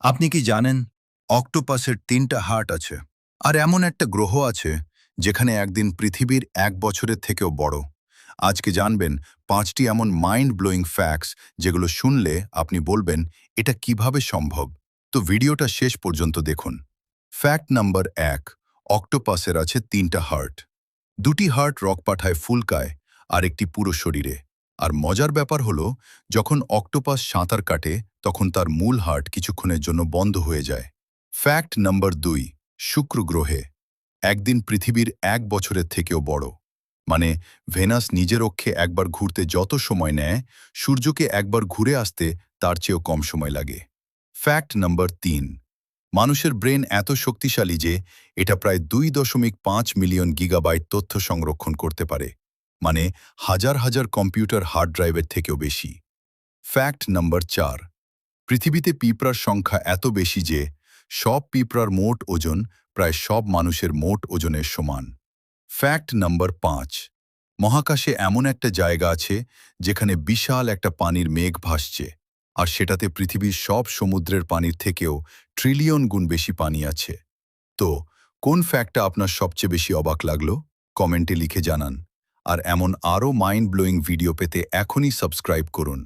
আপনি কি জানেন অক্টোপাসের ৩টা হার্ট আছে? আর এমন একটা গ্রহ আছে যেখানে একদিন পৃথিবীর ১ বছরের থেকেও বড়। আজকে জানবেন ৫টি এমন মাইন্ড ব্লোয়িং ফ্যাক্টস যেগুলো শুনলে আপনি বলবেন এটা কিভাবে সম্ভব। তো ভিডিওটা শেষ পর্যন্ত দেখুন। ফ্যাক্ট নাম্বার ১, অক্টোপাসের আছে ৩টা হার্ট। ২টি হার্ট রক পাঠায় ফুলকায় আর একটি পুরো শরীরে। আর মজার ব্যাপার হলো, যখন অক্টোপাস সাঁতার কাটে তখন তার মূল হার্ট কিছুক্ষণের জন্য বন্ধ হয়ে যায়। ফ্যাক্ট নাম্বার ২, শুক্র গ্রহে একদিন পৃথিবীর ১ বছরের থেকেও বড়। মানে ভেনাস নিজের অক্ষে একবার ঘুরতে যত সময় নেয়, সূর্যকে একবার ঘুরে আসতে তার চেয়েও কম সময় লাগে। ফ্যাক্ট নাম্বার ৩, মানুষের ব্রেন এত শক্তিশালী যে এটা প্রায় ২.৫ মিলিয়ন গিগাবাইট তথ্য সংরক্ষণ করতে পারে। মানে হাজার হাজার কম্পিউটার হার্ড ড্রাইভের থেকেও বেশি। ফ্যাক্ট নাম্বার ৪, পৃথিবীতে পিঁপড়ার সংখ্যা এত বেশি যে সব পিঁপড়ার মোট ওজন প্রায় সব মানুষের মোট ওজনের সমান। ফ্যাক্ট নাম্বার ৫, মহাকাশে এমন একটা জায়গা আছে যেখানে বিশাল একটা পানির মেঘ ভাসছে, আর সেটাতে পৃথিবীর সব সমুদ্রের পানির থেকেও ট্রিলিয়ন গুণ বেশি পানি আছে। তো কোন ফ্যাক্টটা আপনার সবচেয়ে বেশি অবাক লাগলো? কমেন্টে লিখে জানান। আর এমন আরও মাইন্ড ব্লোয়িং ভিডিও পেতে এখনই সাবস্ক্রাইব করুন।